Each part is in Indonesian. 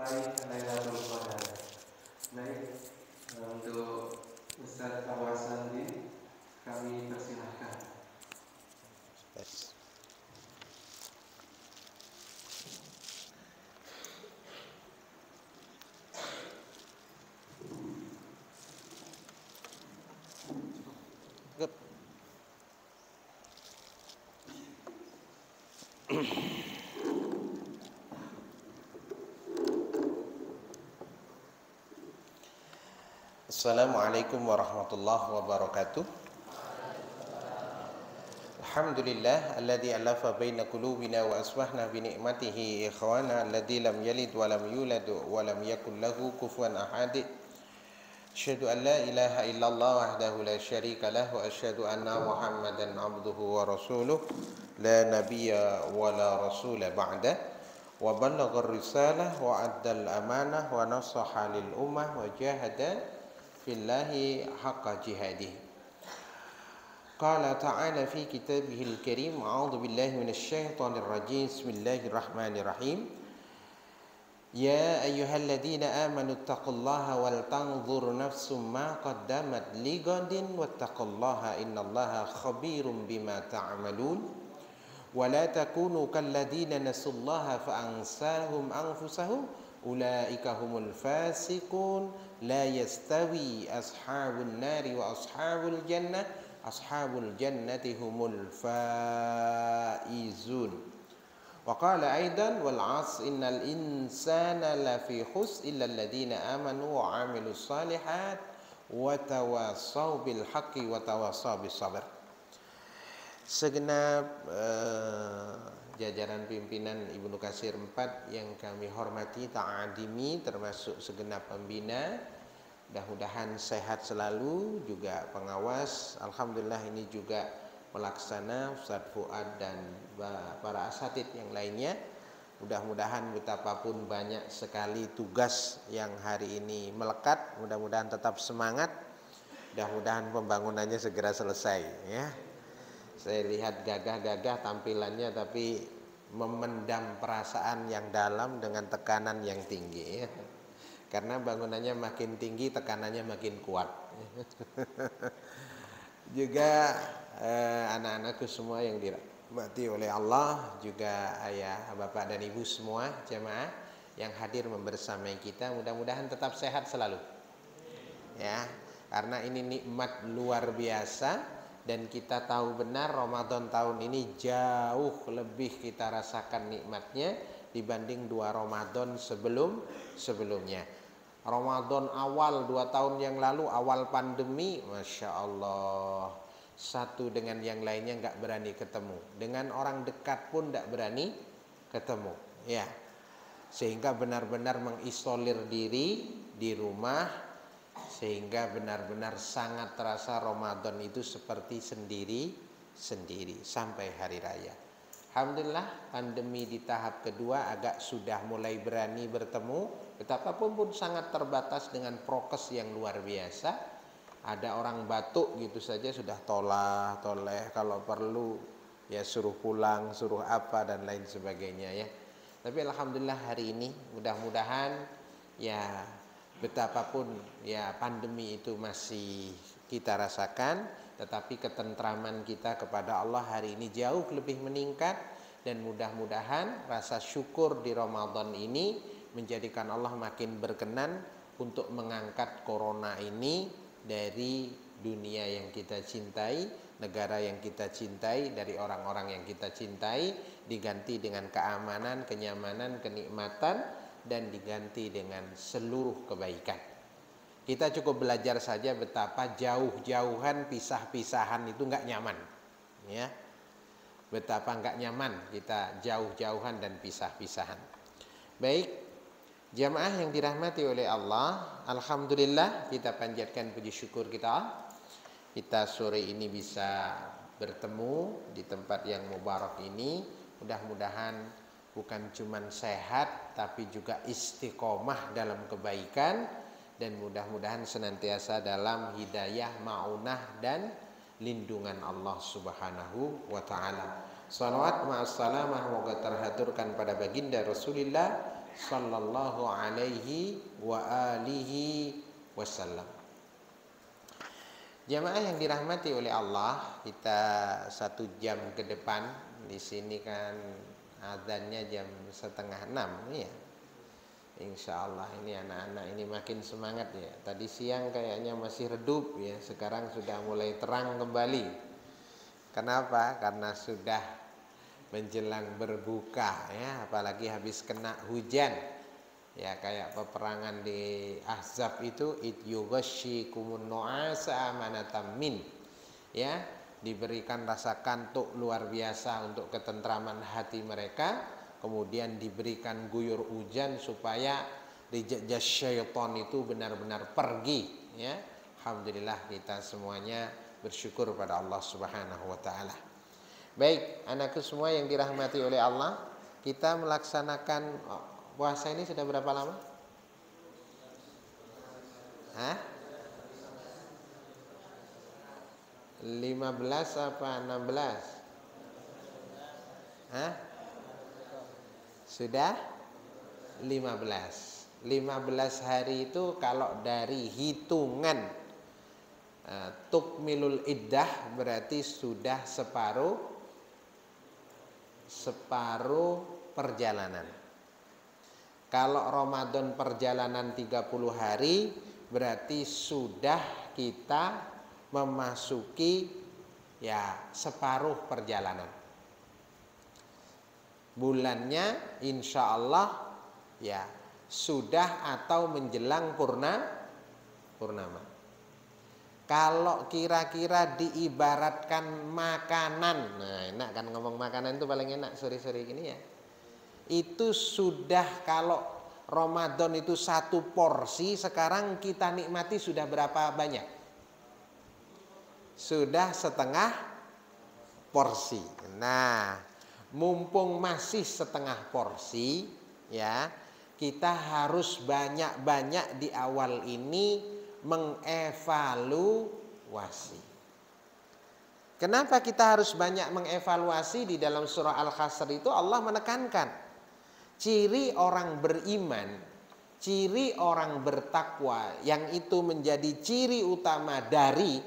meraih Lailatul Qadar. Baik, untuk Ustaz Awasandi kami persilahkan. Assalamualaikum warahmatullahi wabarakatuh. Alhamdulillah alladzi alafa baina qulubina wa asbahna bi ni'matihi ikhwana alladzi lam yalid wa lam yulad wa lam yakul lahu kufuwan ahad. Asyhadu an la ilaha illallah wahdahu la syarika lah wa asyhadu anna Muhammadan abduhu wa rasuluh la nabiyya wa la rasula ba'da wa ballagha ar-risalah wa addal amanah wa nasaha lil ummah wa jahada fillahi haqqa jihadih. Qala ta'ala fi kitabihil karim a'udzu billahi minasy syaithanir rajim bismillahirrahmanirrahim ya ayyuhalladzina amanu taqullaha wal tanzur nafsum ma qaddamat lighadin wattaqullaha innallaha khabirum bima ta'malun wa la takunu kalladzina nasullaha fa ansahum anfusahum ulaika humul fasiqun la yastawi ashabun nari wa ashabul jannati humul faizun. Wa qala aidan wal 'asr innal insana lafi khusr illa alladziina amanu wa 'amilus shalihat wa tawassaw bil haqqi wa tawassaw bis sabr. Segenap jajaran pimpinan Ibnu Katsir 4 yang kami hormati ta'adimi, termasuk segenap pembina, mudah-mudahan sehat selalu, juga pengawas. Alhamdulillah ini juga pelaksana Ustaz Fuad dan para asatid yang lainnya. Mudah-mudahan betapapun banyak sekali tugas yang hari ini melekat, mudah-mudahan tetap semangat. Mudah-mudahan pembangunannya segera selesai ya. Saya lihat gagah-gagah tampilannya, tapi memendam perasaan yang dalam dengan tekanan yang tinggi ya. Karena bangunannya makin tinggi, tekanannya makin kuat. Juga anak-anakku semua yang dirahmati oleh Allah, juga ayah, bapak dan ibu semua jemaah yang hadir membersamai kita, mudah-mudahan tetap sehat selalu. Ya, karena ini nikmat luar biasa. Dan kita tahu benar Ramadan tahun ini jauh lebih kita rasakan nikmatnya dibanding 2 Ramadan sebelumnya. Ramadan awal 2 tahun yang lalu, awal pandemi, Masya Allah, satu dengan yang lainnya nggak berani ketemu. Dengan orang dekat pun nggak berani ketemu. Ya, sehingga benar-benar mengisolir diri di rumah, sehingga benar-benar sangat terasa Ramadan itu seperti sendiri sampai hari raya. Alhamdulillah pandemi di tahap kedua agak sudah mulai berani bertemu, betapapun pun sangat terbatas dengan prokes yang luar biasa. Ada orang batuk gitu saja sudah toleh, kalau perlu ya suruh pulang, suruh apa dan lain sebagainya ya. Tapi alhamdulillah hari ini mudah-mudahan ya betapapun ya pandemi itu masih kita rasakan, tetapi ketentraman kita kepada Allah hari ini jauh lebih meningkat. Dan mudah-mudahan rasa syukur di Ramadan ini menjadikan Allah makin berkenan untuk mengangkat corona ini dari dunia yang kita cintai, negara yang kita cintai, dari orang-orang yang kita cintai, diganti dengan keamanan, kenyamanan, kenikmatan, dan diganti dengan seluruh kebaikan. Kita cukup belajar saja betapa jauh-jauhan, pisah-pisahan itu nggak nyaman ya. Betapa nggak nyaman kita jauh-jauhan dan pisah-pisahan. Baik, jamaah yang dirahmati oleh Allah, alhamdulillah kita panjatkan puji syukur kita sore ini bisa bertemu di tempat yang mubarak ini. Mudah-mudahan bukan cuma sehat, tapi juga istiqomah dalam kebaikan, dan mudah-mudahan senantiasa dalam hidayah, ma'unah, dan lindungan Allah Subhanahu wa ta'ala. Salawat ma'assalamah moga terhaturkan pada baginda Rasulullah sallallahu alaihi wa alihi wasallam. Jamaah yang dirahmati oleh Allah, kita 1 jam ke depan. Di sini kan adzannya jam 5:30 ya. Insya Allah ini anak-anak ini makin semangat ya. Tadi siang kayaknya masih redup ya, sekarang sudah mulai terang kembali. Kenapa? Karena sudah menjelang berbuka ya, apalagi habis kena hujan. Ya kayak peperangan di Ahzab itu, it yughashshikumun nu'asa amanatan min. Ya, diberikan rasa kantuk luar biasa untuk ketentraman hati mereka, kemudian diberikan guyur hujan supaya rijaz syaitan itu benar-benar pergi ya. Alhamdulillah kita semuanya bersyukur pada Allah Subhanahu wa taala. Baik, anakku semua yang dirahmati oleh Allah, kita melaksanakan puasa ini sudah berapa lama? Hah? 15 apa 16? Hah? Sudah 15. 15 hari itu kalau dari hitungan tukmilul iddah berarti sudah separuh perjalanan. Kalau Ramadan perjalanan 30 hari berarti sudah kita memasuki ya separuh perjalanan. Bulannya insya Allah ya sudah atau menjelang purnama. Kalau kira-kira diibaratkan makanan, nah enak kan ngomong makanan itu paling enak sore-sore gini ya. Itu sudah, kalau Ramadan itu 1 porsi, sekarang kita nikmati sudah berapa banyak? Sudah setengah porsi. Nah, mumpung masih setengah porsi ya, kita harus banyak-banyak di awal ini mengevaluasi. Kenapa kita harus banyak mengevaluasi? Di dalam surah Al-Hasr itu Allah menekankan ciri orang beriman, ciri orang bertakwa, yang itu menjadi ciri utama dari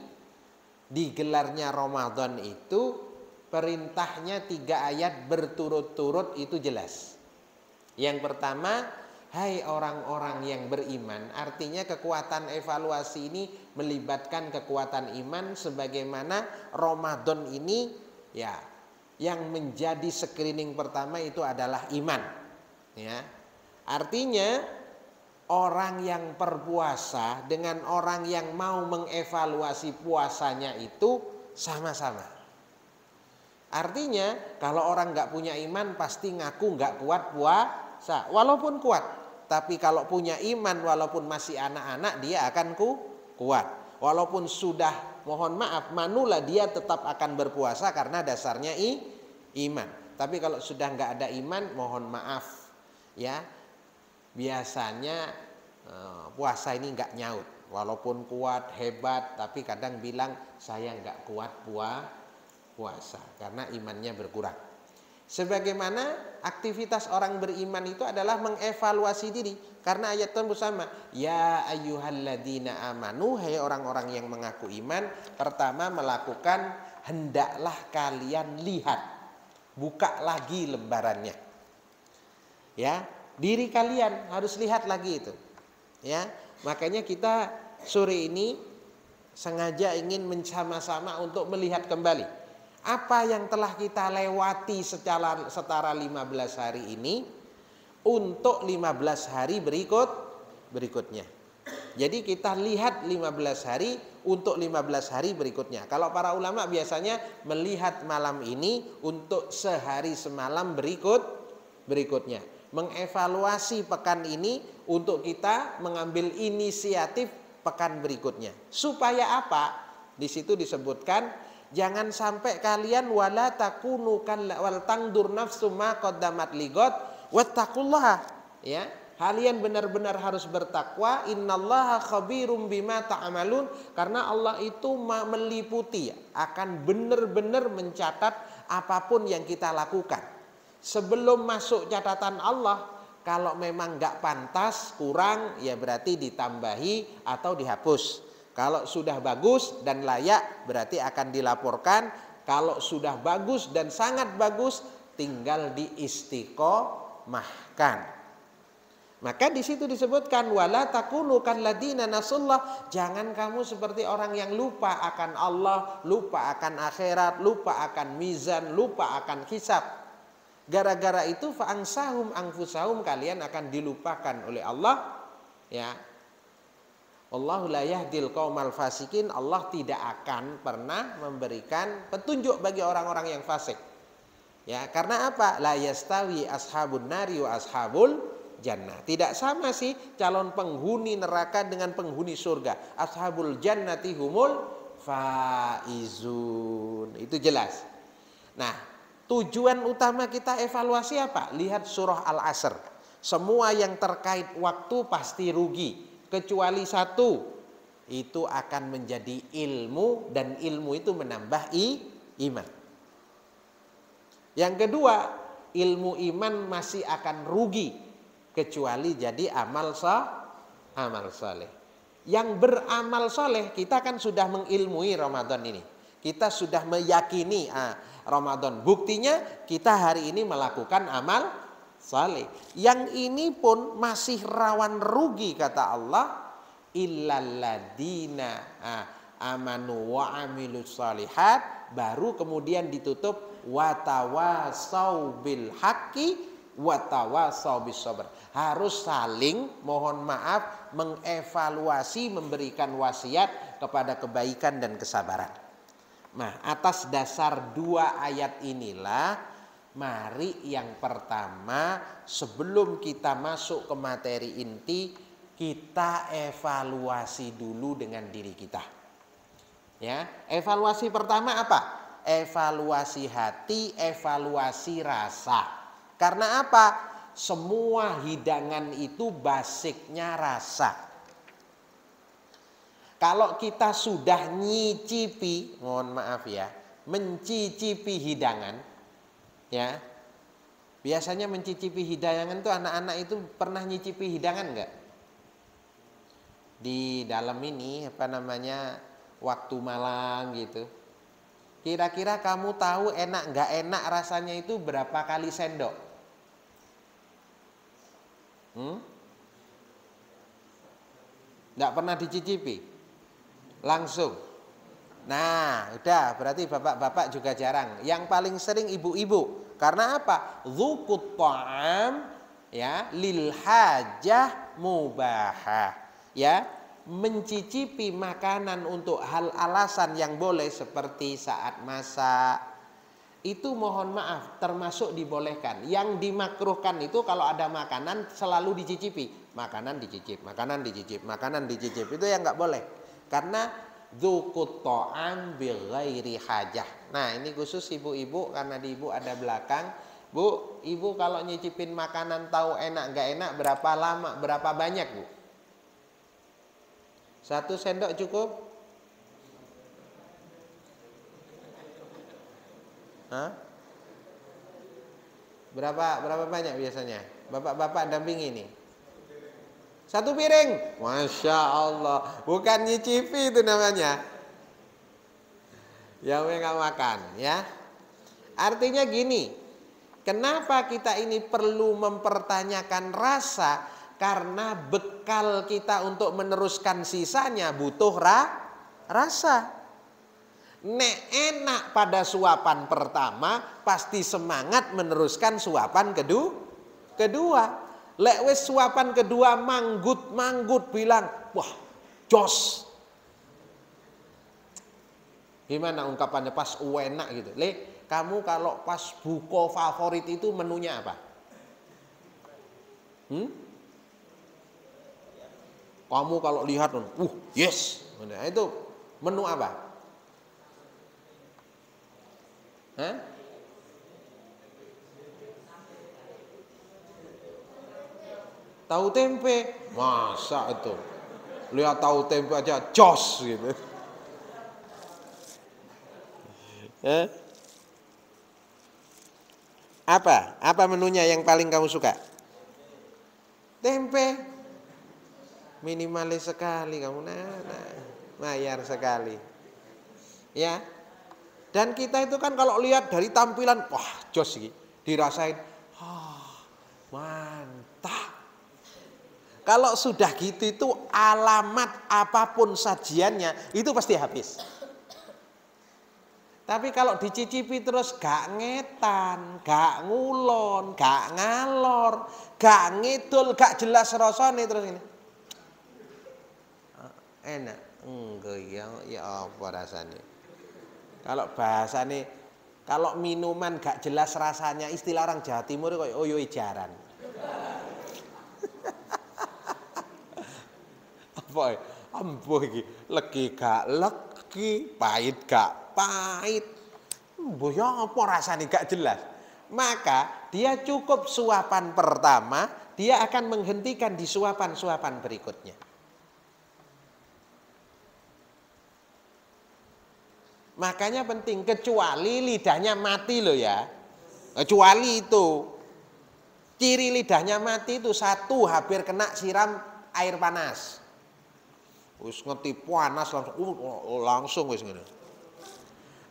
digelarnya Ramadan itu, perintahnya 3 ayat berturut-turut itu jelas. Yang pertama, hai orang-orang yang beriman, artinya kekuatan evaluasi ini melibatkan kekuatan iman, sebagaimana Ramadan ini ya yang menjadi screening pertama itu adalah iman. Ya, artinya orang yang berpuasa dengan orang yang mau mengevaluasi puasanya itu sama-sama. Artinya kalau orang nggak punya iman pasti ngaku nggak kuat puasa, walaupun kuat. Tapi kalau punya iman, walaupun masih anak-anak, dia akan kuat. Walaupun sudah, mohon maaf, manula, dia tetap akan berpuasa karena dasarnya iman. Tapi kalau sudah nggak ada iman, mohon maaf ya, biasanya puasa ini nggak nyaut, walaupun kuat hebat, tapi kadang bilang saya nggak kuat puasa karena imannya berkurang. Sebagaimana aktivitas orang beriman itu adalah mengevaluasi diri, karena ayat Tuhan bersama, ya ayyuhalladzina amanu, hai orang-orang yang mengaku iman, pertama melakukan hendaklah kalian lihat, buka lagi lembarannya. Ya, diri kalian harus lihat lagi itu. Ya, makanya kita sore ini sengaja ingin sama-sama untuk melihat kembali apa yang telah kita lewati setara 15 hari ini untuk 15 hari berikutnya. Jadi kita lihat 15 hari untuk 15 hari berikutnya. Kalau para ulama biasanya melihat malam ini untuk sehari semalam berikutnya. Mengevaluasi pekan ini untuk kita mengambil inisiatif pekan berikutnya. Supaya apa? Di situ disebutkan jangan sampai kalian wala takunu wal tangdur nafsu ma qaddamat ligot wattaqullaha ya. Kalian benar-benar harus bertakwa, innallaha khabirum bima ta'malun, karena Allah itu meliputi, akan benar-benar mencatat apapun yang kita lakukan. Sebelum masuk catatan Allah, Kalau memang nggak pantas, kurang, ya berarti ditambahi atau dihapus. Kalau sudah bagus dan layak, berarti akan dilaporkan. Kalau sudah bagus dan sangat bagus, tinggal diistiqomahkan. Maka di situ disebutkan wala takunu kalladzina nasullah, jangan kamu seperti orang yang lupa akan Allah, lupa akan akhirat, lupa akan mizan, lupa akan hisab. Gara-gara itu fa'ansahum anfusahum, kalian akan dilupakan oleh Allah, ya. Allahu la yahdil qaumal fasikin, Allah tidak akan pernah memberikan petunjuk bagi orang-orang yang fasik. Ya, karena apa? La yastawi ashabun nari wa ashabul jannah. Tidak sama sih calon penghuni neraka dengan penghuni surga. Ashabul jannati humul faizun. Itu jelas. Nah, tujuan utama kita evaluasi apa? Lihat surah Al-Asr. Semua yang terkait waktu pasti rugi, kecuali satu. Itu akan menjadi ilmu, dan ilmu itu menambah iman. Yang kedua, ilmu iman masih akan rugi, kecuali jadi amal saleh. Yang beramal saleh, kita kan sudah mengilmui Ramadan ini. Kita sudah meyakini Ramadan. Buktinya kita hari ini melakukan amal saleh. Yang ini pun masih rawan rugi kata Allah, illalladzina amanu wa amilus shalihat, baru kemudian ditutup watawasau bil haqqi watawasau bis sabr. Harus saling mohon maaf, mengevaluasi, memberikan wasiat kepada kebaikan dan kesabaran. Nah, atas dasar dua ayat inilah, mari yang pertama sebelum kita masuk ke materi inti, kita evaluasi dulu dengan diri kita. Ya, evaluasi pertama apa? Evaluasi hati, evaluasi rasa. Karena apa? Semua hidangan itu basicnya rasa. Kalau kita sudah nyicipi, mohon maaf ya, mencicipi hidangan, ya, biasanya mencicipi hidangan itu anak-anak itu pernah nyicipi hidangan enggak? Di dalam ini apa namanya, waktu malam gitu. Kira-kira kamu tahu enak enggak enak rasanya itu berapa kali sendok? Enggak pernah dicicipi? Langsung. Nah, udah berarti bapak-bapak juga jarang. Yang paling sering ibu-ibu. Karena apa? Dzukut ta'am, ya, lil hajah mubahah. Ya, mencicipi makanan untuk hal alasan yang boleh, seperti saat masak. Itu mohon maaf termasuk dibolehkan. Yang dimakruhkan itu kalau ada makanan selalu dicicipi. Makanan dicicip, makanan dicicip, makanan dicicip. Itu yang enggak boleh. Karena dzukut ta'am bighairi hajah. Nah, ini khusus ibu-ibu, karena di ibu ada belakang. Bu, ibu kalau nyicipin makanan tahu enak enggak enak berapa lama, berapa banyak, Bu? 1 sendok cukup? Hah? Berapa banyak biasanya? Bapak-bapak dampingi nih. 1 piring, Masya Allah. Bukan nyicipi itu namanya. Yang nggak makan, ya. Artinya gini, kenapa kita ini perlu mempertanyakan rasa? Karena bekal kita untuk meneruskan sisanya butuh rasa. Nek enak pada suapan pertama, pasti semangat meneruskan suapan kedua. Lek wis suapan kedua manggut bilang, wah, jos. Gimana ungkapannya pas enak gitu. Le, kamu kalau pas buka favorit itu menunya apa? Kamu kalau lihat, yes. Nah, itu menu apa? Hah? Tahu tempe, masa itu? Lihat tahu tempe aja jos gitu. Apa menunya yang paling kamu suka? Tempe minimalis sekali kamu, bayar sekali. Ya. Dan kita itu kan kalau lihat dari tampilan, wah jos gitu, dirasain, mantap. Kalau sudah gitu itu alamat apapun sajiannya itu pasti habis. Tapi kalau dicicipi terus gak ngetan, gak ngulon, gak ngalor, gak ngidul, gak jelas rasane terus ini. Enak, enggak ya apa rasanya. Kalau bahasane, kalau minuman gak jelas rasanya, istilah orang Jawa Timur kayak oyo ijaran. Apa ya? Ampuh iki, legi gak legi, pahit gak pahit. Ampuh ya apa rasanya gak jelas. Maka dia cukup suapan pertama, dia akan menghentikan di suapan-suapan berikutnya. Makanya penting, kecuali lidahnya mati loh ya. Kecuali itu. Ciri lidahnya mati itu satu, hampir kena siram air panas. Wis ngerti panas langsung wis ngene.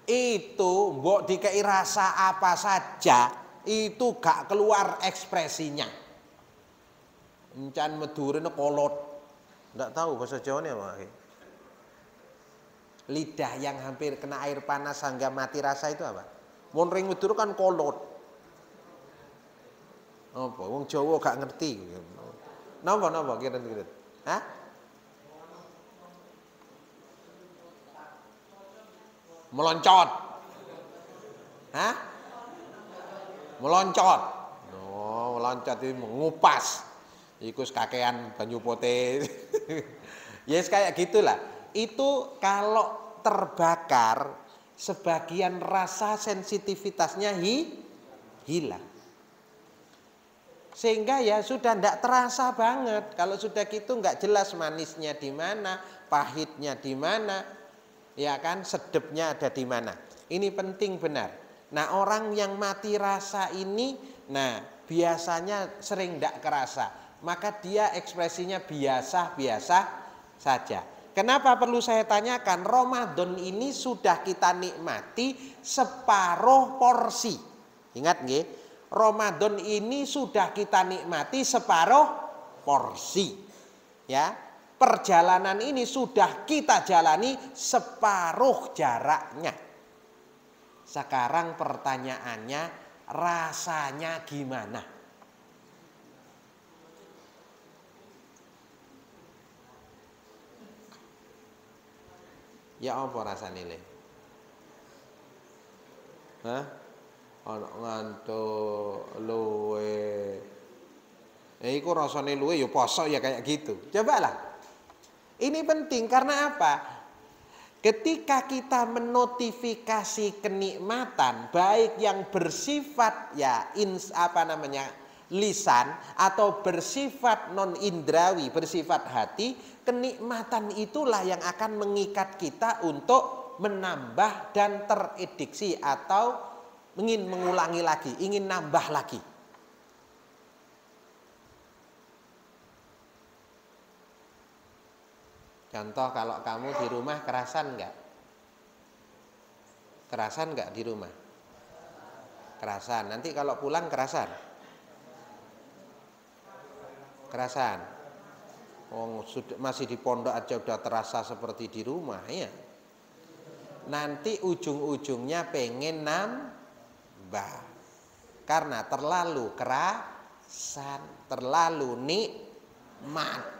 Itu mbok dikei rasa apa saja, itu gak keluar ekspresinya. Encan medurene kolot. Ndak tahu bahasa Jawanya apa. Lidah yang hampir kena air panas sehingga mati rasa itu apa? Mun ring medur kan kolot. Apa? Wong Jawa gak ngerti. Napa kira-kira? Hah? Meloncot. Hah? Meloncot. Oh, meloncot itu mengupas. Iku kakean banyu putih. Yes kayak gitulah. Itu kalau terbakar sebagian rasa sensitivitasnya hilang. Sehingga ya sudah tidak terasa banget. Kalau sudah gitu nggak jelas manisnya di mana, pahitnya di mana, ya kan, sedepnya ada di mana. Ini penting benar. Nah orang yang mati rasa ini, nah biasanya sering tidak kerasa. Maka dia ekspresinya biasa-biasa saja. Kenapa perlu saya tanyakan? Ramadan ini sudah kita nikmati separuh porsi. Ingat nggih? Ramadan ini sudah kita nikmati separuh porsi. Ya. Perjalanan ini sudah kita jalani separuh jaraknya. Sekarang pertanyaannya, rasanya gimana? Ya apa rasane le? Hah? Ana ngantuk luwe. Iku rasane luwe ya poso ya kayak gitu. Cobalah. Ini penting karena apa? Ketika kita menotifikasi kenikmatan baik yang bersifat ya lisan atau bersifat non indrawi, bersifat hati, kenikmatan itulah yang akan mengikat kita untuk menambah dan terediksi atau ingin mengulangi lagi, ingin nambah lagi. Contoh kalau kamu di rumah kerasan enggak? Kerasan enggak di rumah? Kerasan. Nanti kalau pulang kerasan? Kerasan. Oh, masih di pondok aja udah terasa seperti di rumah ya. Nanti ujung-ujungnya pengen nambah. Karena terlalu kerasan, terlalu nikmat.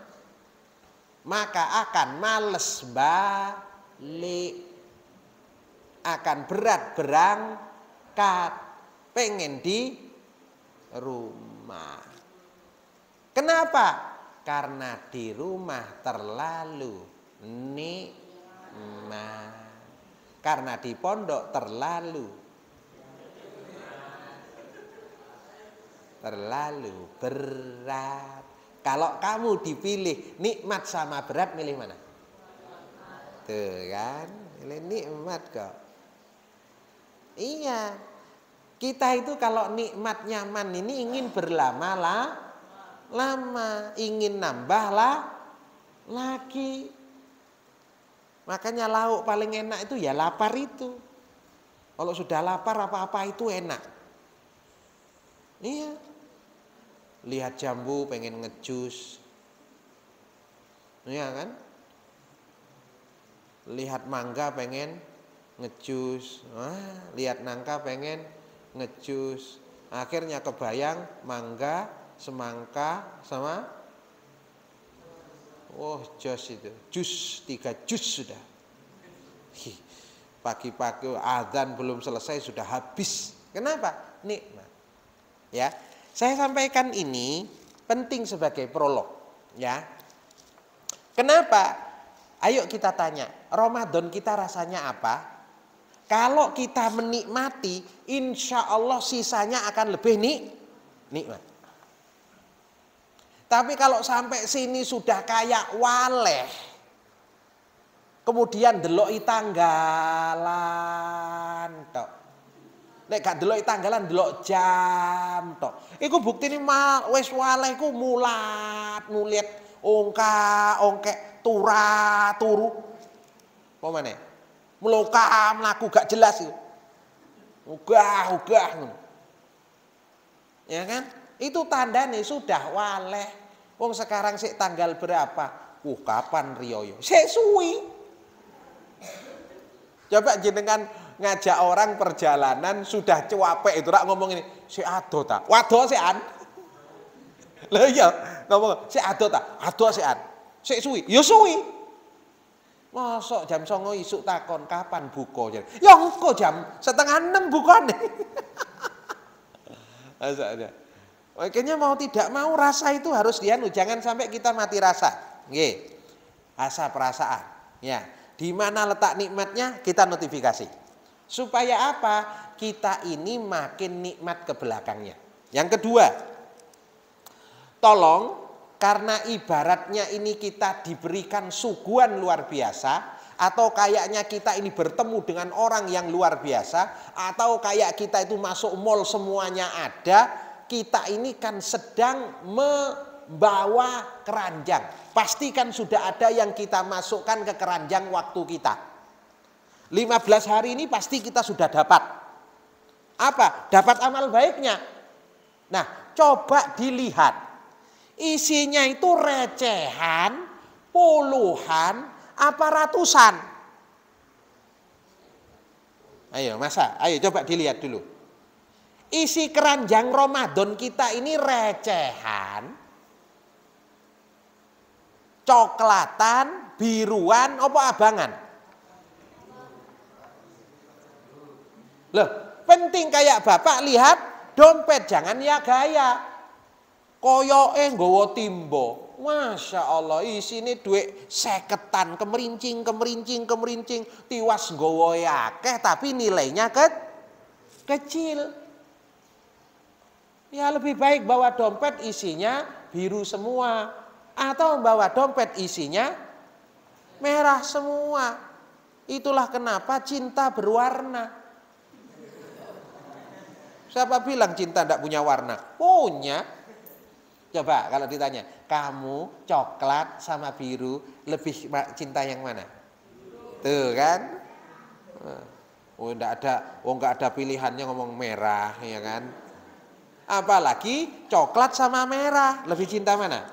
Maka akan males balik, akan berat berangkat, pengen di rumah. Kenapa? Karena di rumah terlalu nikmat. Karena di pondok terlalu berat. Kalau kamu dipilih nikmat sama berat, milih mana? Tuh kan, milih nikmat kok. Iya, kita itu kalau nikmat nyaman ini ingin berlama-lama. lama, ingin nambah lah lagi. Makanya lauk paling enak itu ya lapar itu. Kalau sudah lapar apa-apa itu enak. Iya. Lihat jambu pengen ngejus. Iya kan? Lihat mangga pengen ngejus. Lihat nangka pengen ngejus. Akhirnya kebayang mangga, semangka sama jos itu. Jus, 3 jus sudah. Pagi-pagi azan belum selesai sudah habis. Kenapa? Nikmat. Ya. Saya sampaikan ini penting sebagai prolog, ya. Kenapa? Ayo kita tanya, Ramadan kita rasanya apa? Kalau kita menikmati, insya Allah sisanya akan lebih nikmat. Tapi kalau sampai sini sudah kayak waleh, kemudian deloki tanggalan tok. Nek gak deloki tanggalan delok jam tok. Iku buktine wis waleh ku mulat ongkek turu. Apa maneh? Meloka mlaku gak jelas iku. Ugah. Ya kan? Itu tandane sudah waleh. Wong sekarang sik tanggal berapa? Kapan riyoyo? Sik suwi. Coba jenengan ngajak orang perjalanan sudah cuapek itu rak ngomong ini, "Sik ado ta?" Wado sik an. Lah iya, ngomong, "Sik ado ta?" Ado sik an. Sik suwi. Ya suwi. Mosok jam 09.00 isuk takon kapan buka. Ya engko jam 5:30 bukane. Asaknya. Makanya mau tidak mau rasa itu harus dianu, jangan sampai kita mati rasa. Nggih. Asa perasaan. Ya, di mana letak nikmatnya kita notifikasi. Supaya apa? Kita ini makin nikmat ke belakangnya. Yang kedua, tolong karena ibaratnya ini kita diberikan suguhan luar biasa, atau kayaknya kita ini bertemu dengan orang yang luar biasa, atau kayak kita itu masuk mall semuanya ada, kita ini kan sedang membawa keranjang. Pasti kan sudah ada yang kita masukkan ke keranjang waktu kita. 15 hari ini pasti kita sudah dapat. Apa? Dapat amal baiknya. Nah, coba dilihat. Isinya itu recehan, puluhan, apa ratusan? Ayo, masa? Ayo coba dilihat dulu. Isi keranjang Ramadan kita ini recehan, coklatan, biruan, apa abangan? Loh, penting kayak bapak lihat dompet, jangan ya gaya. Koyoke nggawa timbo. Masya Allah, isine duit 50-an, kemerincing, tiwas nggawa akeh tapi nilainya kecil. Ya lebih baik bawa dompet isinya biru semua, atau bawa dompet isinya merah semua. Itulah kenapa cinta berwarna. Siapa bilang cinta tidak punya warna? Punya. Coba kalau ditanya, kamu coklat sama biru lebih cinta yang mana? Tuh kan? Enggak ada pilihannya ngomong merah, ya kan? Apalagi coklat sama merah, lebih cinta mana?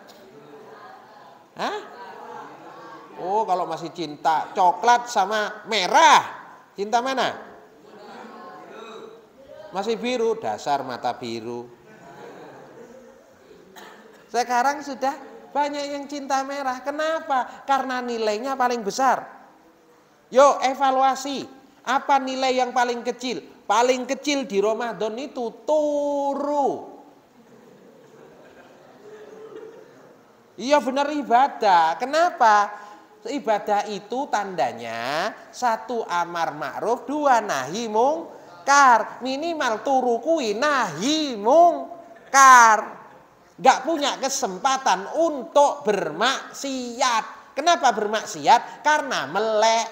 Hah? Oh, kalau masih cinta coklat sama merah, cinta mana? Masih biru, dasar mata biru. Sekarang sudah banyak yang cinta merah. Kenapa? Karena nilainya paling besar. Yuk evaluasi. Apa nilai yang paling kecil? Paling kecil di Ramadan itu turu. Iya benar ibadah. Kenapa? Ibadah itu tandanya 1 amar ma'ruf, 2 nahi mungkar. Minimal turu kuwi nahi mungkar. Gak punya kesempatan untuk bermaksiat. Kenapa bermaksiat? Karena melek.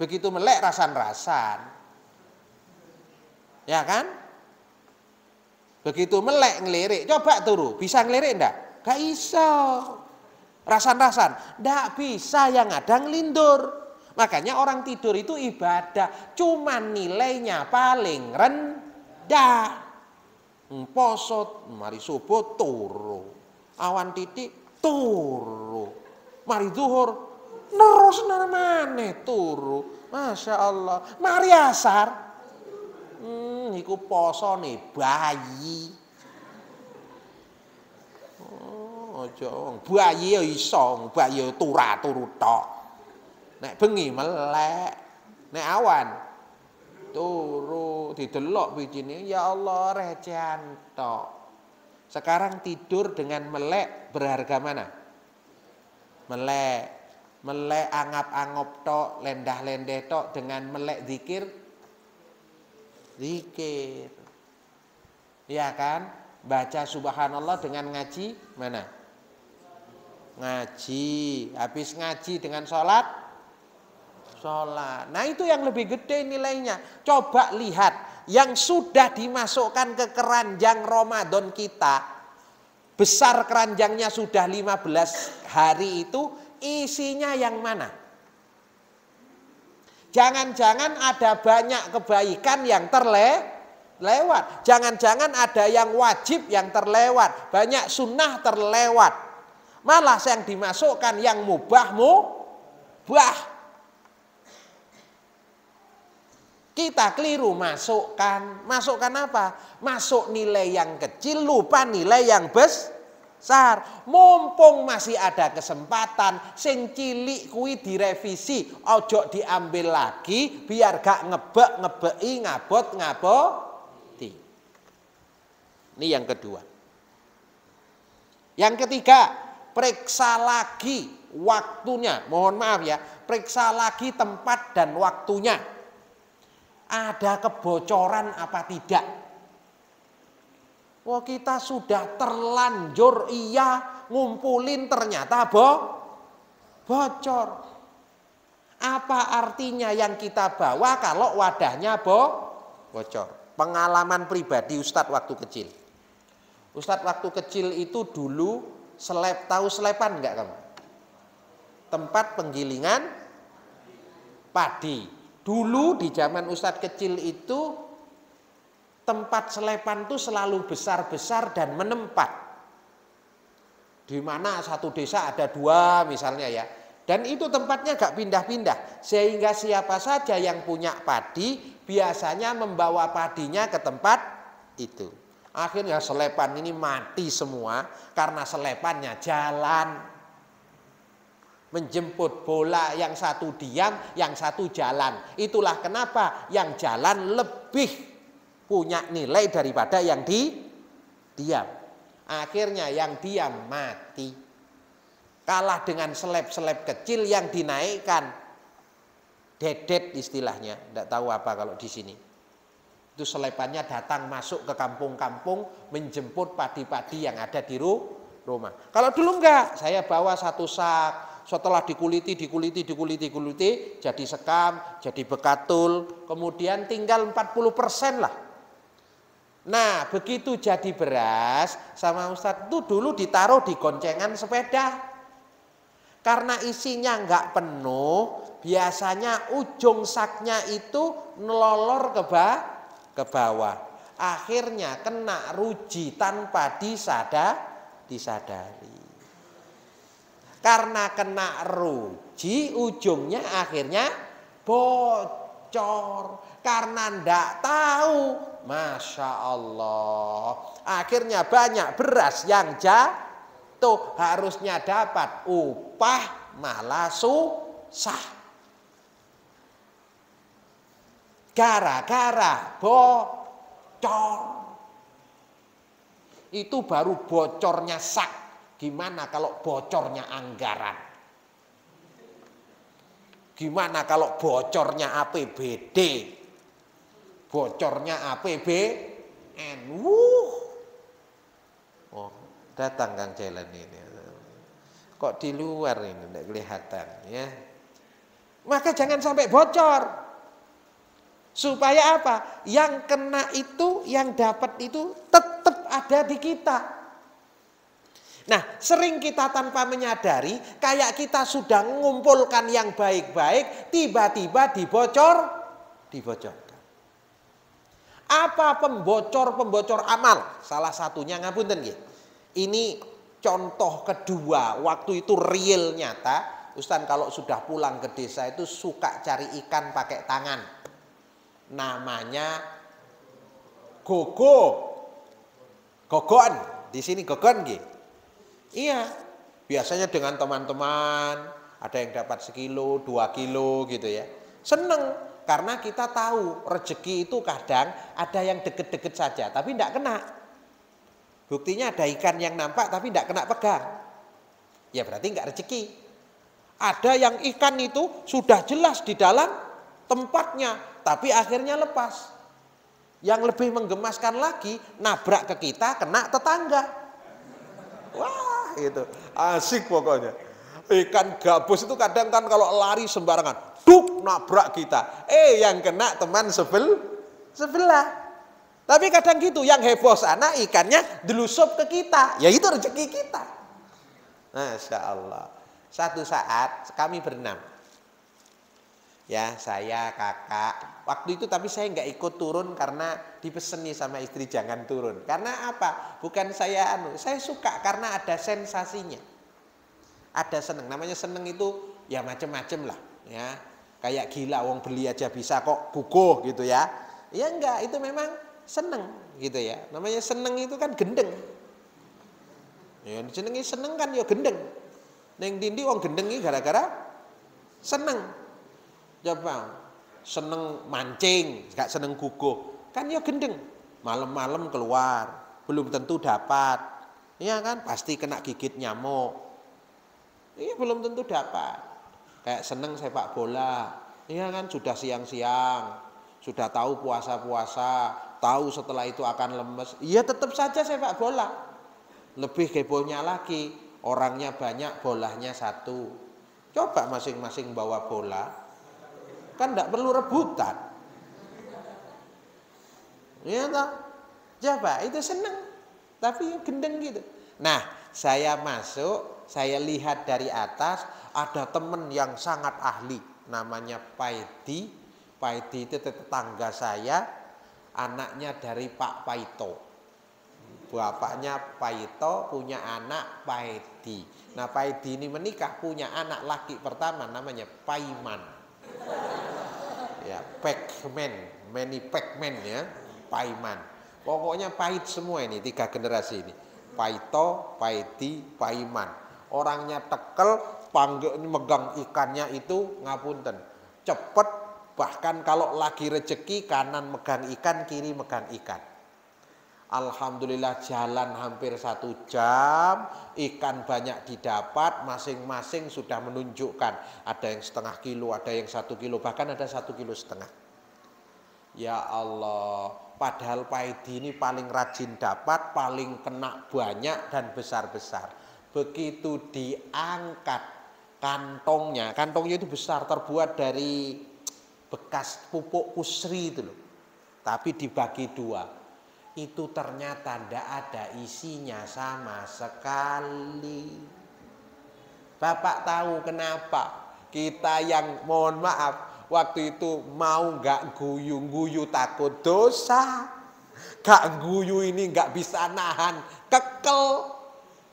Begitu melek rasan-rasan. Ya kan? Begitu melek ngelirik, coba turu, bisa ngelirik enggak? Gak iso. Rasan-rasan, ndak bisa, yang ada ngelindur. Makanya orang tidur itu ibadah, cuman nilainya paling rendah. Poso, mari subuh turu, awan titik turu, mari zuhur terus namane turu, masya Allah. Mari asar, iku poso nih bayi. Ojo, bayi ya iso, bayi ya turu tok. Nek bengi melek, nek awan turu didelok bijine, ya Allah recehan tok. Sekarang tidur dengan melek berharga mana? Melek angap-angop tok, lendah-lendeh tok, dengan melek zikir. Ya kan? Baca subhanallah dengan ngaji mana? Ngaji, habis ngaji dengan sholat. Nah itu yang lebih gede nilainya. Coba lihat yang sudah dimasukkan ke keranjang Ramadan kita, besar keranjangnya sudah 15 hari itu, isinya yang mana? Jangan-jangan ada banyak kebaikan yang terlewat. Jangan-jangan ada yang wajib yang terlewat, banyak sunnah terlewat. Malah yang dimasukkan yang mubah. Kita keliru masukkan apa? Masuk nilai yang kecil, lupa nilai yang besar. Mumpung masih ada kesempatan, sing cilik kuwi direvisi, ojo diambil lagi biar gak ngebeki ngaboti. Ini yang kedua. Yang ketiga, periksa lagi waktunya. Mohon maaf ya, periksa lagi tempat dan waktunya. Ada kebocoran apa tidak? Wah, kita sudah terlanjur ngumpulin ternyata bocor. Apa artinya yang kita bawa kalau wadahnya bocor? Pengalaman pribadi Ustadz waktu kecil. Ustadz waktu kecil itu dulu tahu selepan enggak kamu? Tempat penggilingan padi. Dulu di zaman Ustadz kecil itu tempat selepan itu selalu besar-besar dan menempat. Di mana satu desa ada 2 misalnya ya. Dan itu tempatnya gak pindah-pindah. Sehingga siapa saja yang punya padi biasanya membawa padinya ke tempat itu. Akhirnya selepan ini mati semua karena selepannya jalan. Menjemput bola, yang satu diam, yang satu jalan. Itulah kenapa yang jalan lebih punya nilai daripada yang diam. Akhirnya yang diam mati. Kalah dengan seleb-seleb kecil yang dinaikkan. Dedet istilahnya, tidak tahu apa kalau di sini. Itu selepannya datang masuk ke kampung-kampung menjemput padi-padi yang ada di rumah. Kalau dulu enggak, saya bawa satu sak. Setelah dikuliti, jadi sekam, jadi bekatul, kemudian tinggal 40% lah. Nah, begitu jadi beras sama Ustadz itu dulu ditaruh di goncengan sepeda. Karena isinya enggak penuh, biasanya ujung saknya itu nelolor ke bawah. Akhirnya kena ruji tanpa disadari. Karena kena ruji, ujungnya akhirnya bocor. Karena ndak tahu, Masya Allah. Akhirnya banyak beras yang jatuh. Harusnya dapat upah, malah susah. Gara-gara bocor. Itu baru bocornya sak. Gimana kalau bocornya anggaran? Gimana kalau bocornya APBD? Bocornya APBN? Oh, datang Kang Jalan ini. Kok di luar ini tidak kelihatan ya? Maka jangan sampai bocor. Supaya apa? Yang kena itu, yang dapat itu tetap ada di kita. Nah, sering kita tanpa menyadari, kayak kita sudah mengumpulkan yang baik-baik, tiba-tiba dibocorkan. Apa pembocor amal? Salah satunya ngapunten nggih. Ini contoh kedua, waktu itu real nyata. Ustaz kalau sudah pulang ke desa itu suka cari ikan pakai tangan. Namanya gogon. Di sini gogon nggih. Iya, biasanya dengan teman-teman, ada yang dapat 1 kilo, 2 kilo gitu ya. Seneng, karena kita tahu rezeki itu kadang ada yang deket-deket saja, tapi tidak kena. Buktinya ada ikan yang nampak tapi tidak kena pegang. Ya berarti nggak rezeki. Ada yang ikan itu sudah jelas di dalam tempatnya, tapi akhirnya lepas. Yang lebih menggemaskan lagi, nabrak ke kita, kena tetangga. Wah, itu asik pokoknya. Ikan gabus itu kadang kan kalau lari sembarangan, duk nabrak kita. Yang kena teman sebelah. Tapi kadang gitu, yang heboh sana ikannya delusup ke kita. Ya itu rezeki kita. Masya Allah. Satu saat kami berenam. Ya, saya, kakak. Waktu itu tapi saya nggak ikut turun karena dipeseni sama istri jangan turun. Karena apa? Bukan saya saya suka karena ada sensasinya. Ada seneng. Namanya seneng itu ya macem-macem lah. Ya, kayak gila, wong beli aja bisa kok bukuh gitu ya. Ya enggak, itu memang seneng gitu ya. Namanya seneng itu kan gendeng. Ya, jenenge seneng kan ya gendeng. Neng dindi wong gendengi gara-gara seneng. Coba seneng mancing, gak seneng guguh, kan ya gendeng. Malam-malam keluar, belum tentu dapat. Iya kan, pasti kena gigit nyamuk. Iya belum tentu dapat. Kayak seneng sepak bola. Iya kan, sudah siang-siang, sudah tahu puasa-puasa, tahu setelah itu akan lemes. Iya tetap saja sepak bola. Lebih hebohnya lagi, orangnya banyak, bolanya 1. Coba masing-masing bawa bola. Kan tidak perlu rebutan. Ya toh? Coba itu seneng. Tapi gendeng gitu. Nah, saya masuk, saya lihat dari atas ada teman yang sangat ahli, namanya Paidi. Paidi itu tetangga saya, anaknya dari Pak Paito. Bapaknya Paito punya anak Paidi. Nah, Paidi ini menikah punya anak laki pertama namanya Paiman. Ya, Pac-Man, many Pac-Man ya, Paiman. Pokoknya pahit semua ini 3 generasi ini. Paito, Paidi, Paiman. Orangnya tekel, megang ikannya itu ngapunten. Cepet, bahkan kalau lagi rezeki kanan megang ikan, kiri megang ikan. Alhamdulillah jalan hampir 1 jam, ikan banyak didapat, masing-masing sudah menunjukkan. Ada yang 0,5 kilo, ada yang 1 kilo, bahkan ada 1,5 kilo. Ya Allah, padahal Paidi ini paling rajin dapat, paling kena banyak dan besar-besar. Begitu diangkat kantongnya itu besar, terbuat dari bekas pupuk pusri itu loh. Tapi dibagi 2. Itu ternyata tidak ada isinya sama sekali. Bapak tahu kenapa? Kita yang mohon maaf waktu itu mau nggak guyu-guyu takut dosa, gak guyu ini nggak bisa nahan, kekel.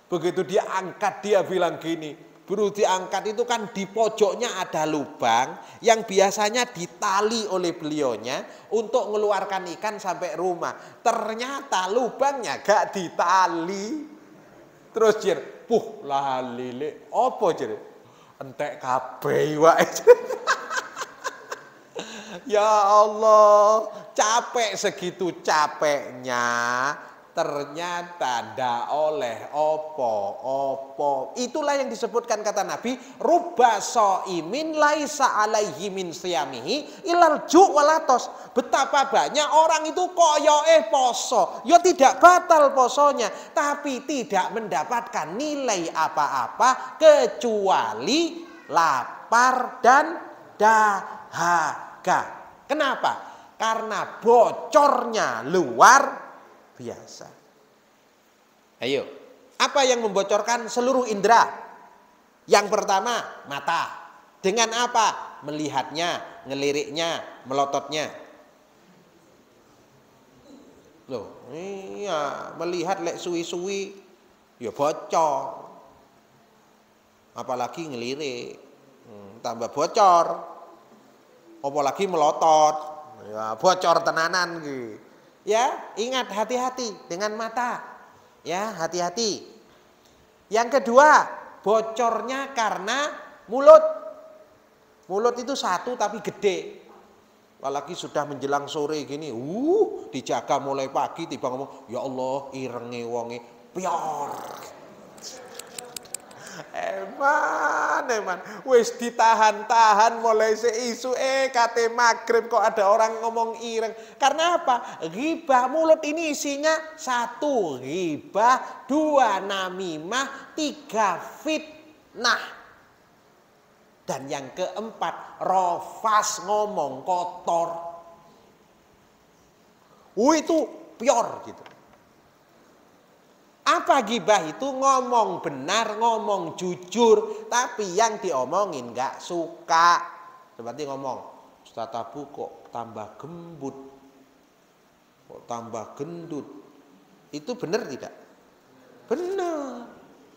Begitu dia angkat dia bilang gini. Baru diangkat itu kan di pojoknya ada lubang yang biasanya ditali oleh beliaunya untuk mengeluarkan ikan sampai rumah. Ternyata lubangnya gak ditali. Terus jir, lah lele, apa jir? Entek kabeh wae. Ya Allah, capek segitu capeknya. Ternyata ndak oleh opo-opo. Itulah yang disebutkan kata Nabi, rubba shaimin laisa alaihi min siyamihi ilal ju' walatos. Betapa banyak orang itu koyoke poso, ya tidak batal posonya, tapi tidak mendapatkan nilai apa-apa kecuali lapar dan dahaga. Kenapa? Karena bocornya luar biasa. Ayo, apa yang membocorkan seluruh indera? Yang pertama, mata. Dengan apa? Melihatnya, ngeliriknya, melototnya. Loh, iya, melihat lek suwi-suwi ya bocor. Apalagi ngelirik, tambah bocor. Apalagi melotot, ya bocor tenanan gitu. Ya, ingat hati-hati dengan mata. Ya, hati-hati. Yang kedua, bocornya karena mulut. Mulut itu satu tapi gede. Apalagi sudah menjelang sore gini, dijaga mulai pagi tiba ngomong, ya Allah, irenge wonge pior. Eman, wis ditahan-tahan mulai seisu kate magrib kok ada orang ngomong ireng. Karena apa? Ghibah, mulut ini isinya 1 ghibah, 2 namimah, 3 fitnah. Dan yang keempat, rofas, ngomong kotor. Itu pior gitu. Apa ghibah itu? Ngomong benar, ngomong jujur, tapi yang diomongin nggak suka. Seperti ngomong, Ustaz Abu kok tambah gembut, kok tambah gendut. Itu benar tidak? Benar.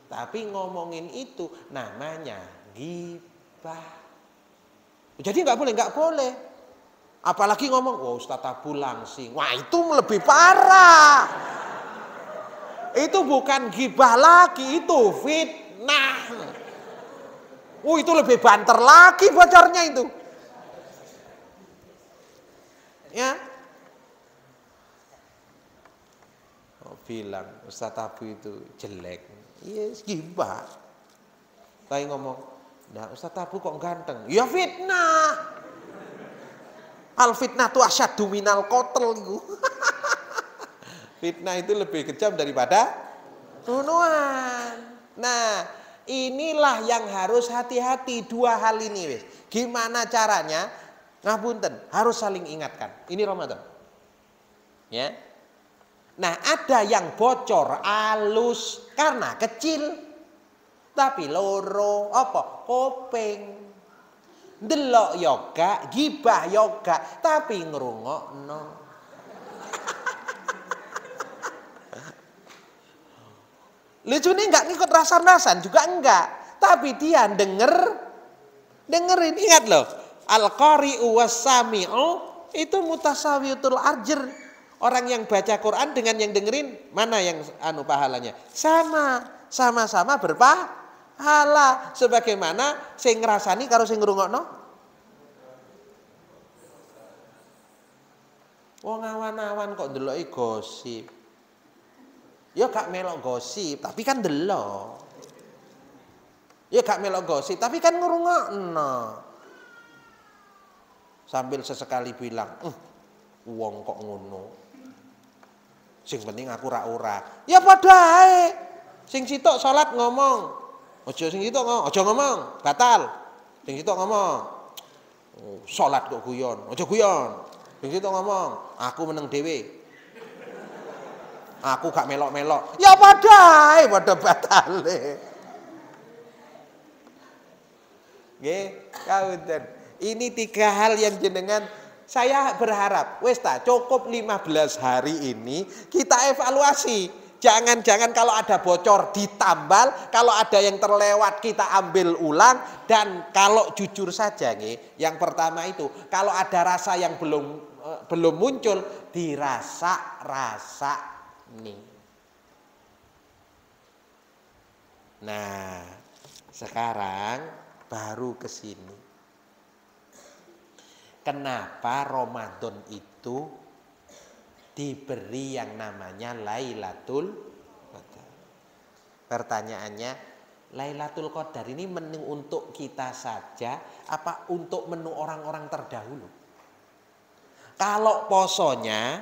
Tapi ngomongin itu namanya ghibah. Jadi nggak boleh. Apalagi ngomong, Ustaz Abu langsing. Wah, itu lebih parah. Itu bukan ghibah lagi, itu fitnah. Itu lebih banter lagi bocornya itu. Ya. Bilang Ustaz Abu itu jelek. Iya, ghibah. Tapi ngomong, nah Ustaz Abu kok ganteng? Ya fitnah. Al fitnah tu asyaddu minal qatl itu. Fitnah itu lebih kejam daripada bunuhan. Nah, inilah yang harus hati-hati, 2 hal ini wis. Gimana caranya? Ngapunten, harus saling ingatkan. Ini Ramadan. Ya. Nah, ada yang bocor alus karena kecil. Tapi loro apa? Kopeng. Delok yoga, gibah yoga, tapi ngrungokno. Lucunya enggak ngikut rasan-rasan juga enggak, tapi dia dengerin. Ingat loh, al-qari'u was-sami'u itu mutasawiyatul ajr. Orang yang baca Quran dengan yang dengerin, mana yang pahalanya? Sama-sama berpahala. Sebagaimana sing ngrasani karo sing ngrungokno. Wong awan-awan kok ndeloki gosip. Ya gak melok gosip, tapi kan delok. Ya gak melok gosip, tapi kan ngrungokno. Sambil sesekali bilang, wong kok ngono. Sing penting aku ora. Ya padha ae. Sing sitok salat ngomong. Aja sing sitok aja ngomong, batal. Sing sitok ngomong. Salat kok guyon, aja guyon. Sing sitok ngomong, aku meneng dhewe. Aku gak melok-melok. Ya padha batale. Nggih, kaunten. Ini 3 hal yang jenengan saya berharap wis ta cukup 15 hari ini kita evaluasi. Jangan kalau ada bocor ditambal, kalau ada yang terlewat kita ambil ulang, dan kalau jujur saja nggih, yang pertama itu kalau ada rasa yang belum muncul dirasa nih. Nah, sekarang baru ke sini. Kenapa Ramadan itu diberi yang namanya Lailatul Qadar? Pertanyaannya, Lailatul Qadar ini menu untuk kita saja apa untuk menu orang-orang terdahulu? Kalau posonya,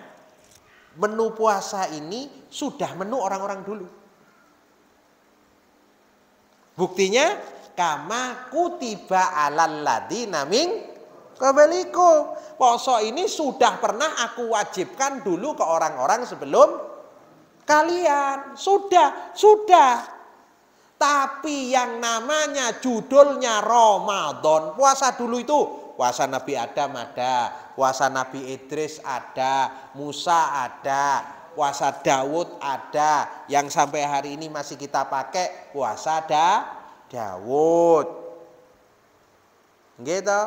menu puasa ini sudah menu orang-orang dulu. Buktinya, kama kutiba alal ladzina min qablikum. Poso ini sudah pernah aku wajibkan dulu ke orang-orang sebelum kalian. Sudah. Tapi yang namanya judulnya Ramadan, puasa dulu itu. Puasa Nabi Adam ada, puasa Nabi Idris ada, Musa ada, puasa Daud ada. Yang sampai hari ini masih kita pakai puasa Daud. Gitu.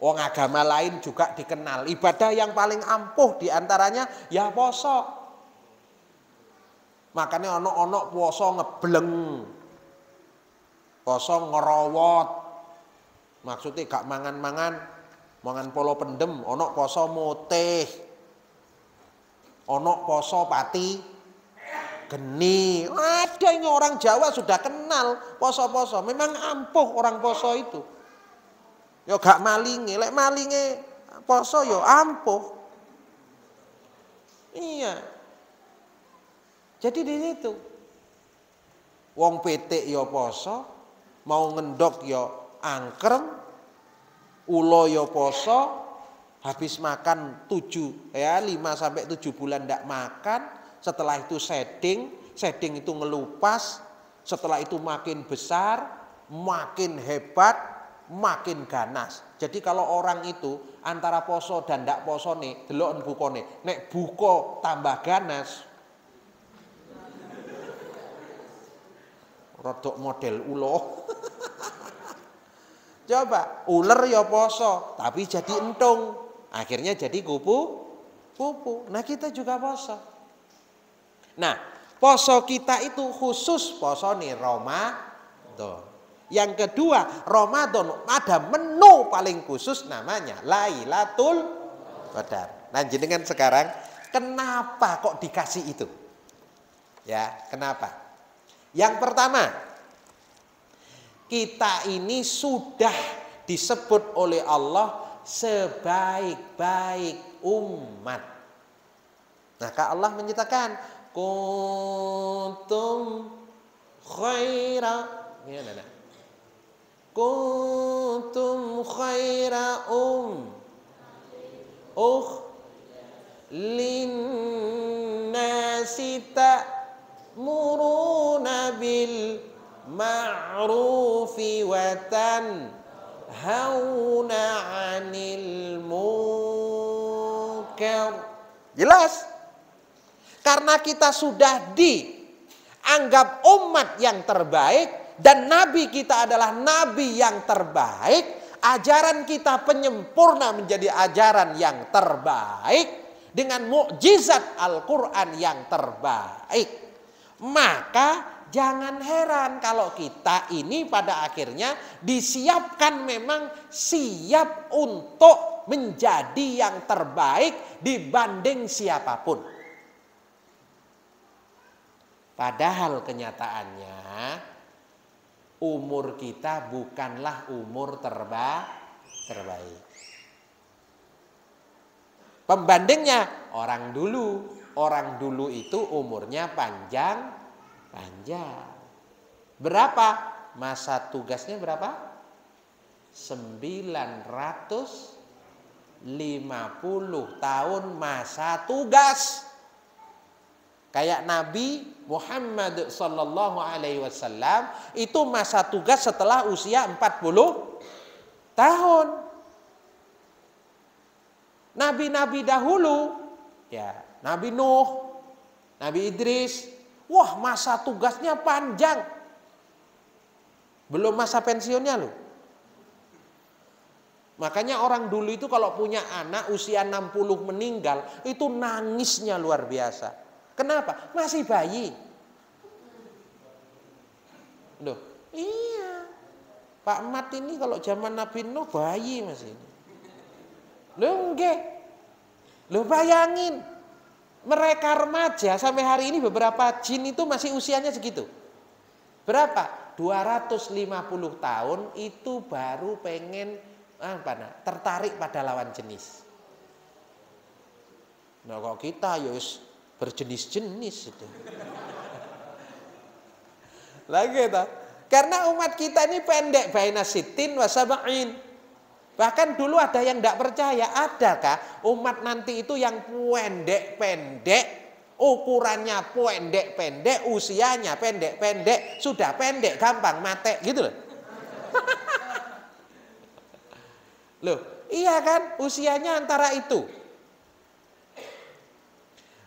Wong agama lain juga dikenal. Ibadah yang paling ampuh diantaranya ya poso. Makanya ono poso ngebleng, poso ngerowot. Maksudnya gak mangan polo pendem. Ono poso mutih, ono poso pati geni. Ada yang orang Jawa sudah kenal poso-poso. Memang ampuh orang poso itu. Yo gak malinge, lek malinge poso yo ampuh. Iya. Jadi di situ. Wong petik yo poso, mau ngendok yo angkrem, ulo yo poso, habis makan 5 sampai 7 bulan ndak makan, setelah itu setting itu ngelupas, setelah itu makin besar, makin hebat, makin ganas. Jadi kalau orang itu antara poso dan ndak poso nih, delok bukone, nek buko tambah ganas, rodok model ulo. Coba ular ya poso, tapi jadi entung, akhirnya jadi kupu. Nah kita juga poso. Nah poso kita itu khusus poso nih Ramadan. Yang kedua, Ramadan ada menu paling khusus namanya Lailatul Qadar. Nah, jenengan sekarang kenapa kok dikasih itu? Ya, kenapa? Yang pertama, kita ini sudah disebut oleh Allah sebaik-baik umat. Maka Allah menyatakan kuntum khaira kuntum khaira linnasi ta'muruna bil ma'rufi wa tanhauna 'anil munkar. Jelas? Karena kita sudah dianggap umat yang terbaik dan nabi kita adalah nabi yang terbaik, ajaran kita penyempurna menjadi ajaran yang terbaik dengan mukjizat Al-Qur'an yang terbaik. Maka jangan heran kalau kita ini pada akhirnya disiapkan, memang siap untuk menjadi yang terbaik dibanding siapapun. Padahal kenyataannya umur kita bukanlah umur terbaik. Pembandingnya orang dulu itu umurnya panjang. Berapa? Masa tugasnya berapa? 950 tahun masa tugas. Kayak Nabi Muhammad sallallahu alaihi wasallam itu masa tugas setelah usia 40 tahun. Nabi-nabi dahulu, ya, Nabi Nuh, Nabi Idris, wah masa tugasnya panjang. Belum masa pensiunnya loh. Makanya orang dulu itu kalau punya anak usia 60 meninggal, itu nangisnya luar biasa. Kenapa? Masih bayi. Loh, iya. Pak Mat ini kalau zaman Nabi Nuh bayi masih. Loh enggak. Loh bayangin. Mereka remaja sampai hari ini beberapa jin itu masih usianya segitu. Berapa? 250 tahun itu baru pengen tertarik pada lawan jenis. Nah kok kita yus berjenis-jenis itu. Lagi tak? Karena umat kita ini pendek, baina sitin wa sab'in. Bahkan dulu ada yang tidak percaya, adakah umat nanti itu yang pendek-pendek ukurannya pendek-pendek, usianya pendek-pendek, sudah pendek gampang mate gitu loh. Loh, iya kan? Usianya antara itu.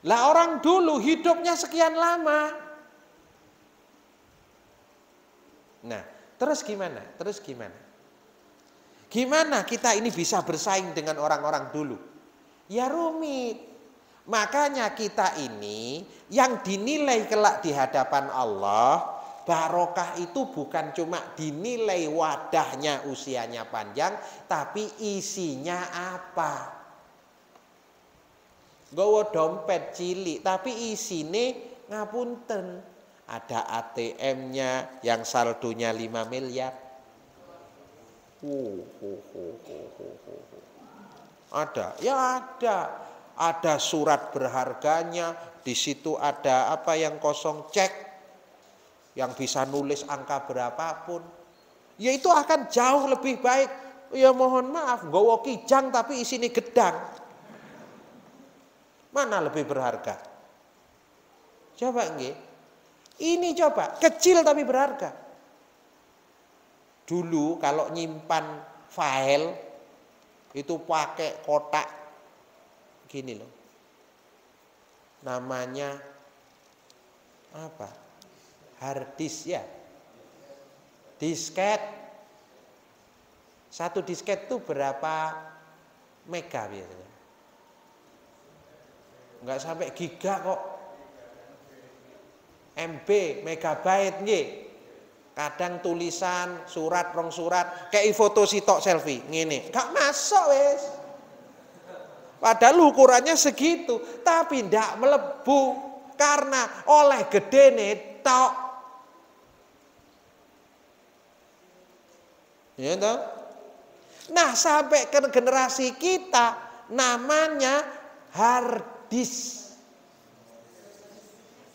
Lah orang dulu hidupnya sekian lama. Nah, terus gimana? Gimana kita ini bisa bersaing dengan orang-orang dulu? Ya rumit. Makanya kita ini yang dinilai kelak di hadapan Allah, barokah itu bukan cuma dinilai wadahnya usianya panjang, tapi isinya apa. Gowo dompet cilik, tapi isine ngapunten. Ada ATM-nya yang saldonya 5 miliar. Ada, ya ada. Ada surat berharganya, di situ ada apa yang kosong cek, yang bisa nulis angka berapapun. Ya itu akan jauh lebih baik. Ya mohon maaf, nggawa kijang tapi isine gedang. Mana lebih berharga? Coba nggih. Ini coba, kecil tapi berharga. Dulu kalau nyimpan file itu pakai kotak gini loh. Namanya apa? Hard disk ya. Disket. Satu disket itu berapa mega biasanya? Enggak sampai giga kok. MB, megabyte nggih. Kadang tulisan, surat, rong surat, kayak foto sitok selfie ngene. Gak masuk wis. Padahal ukurannya segitu, tapi ndak melebu karena oleh gedene tok. Ya toh? Nah, sampai ke generasi kita namanya hard disk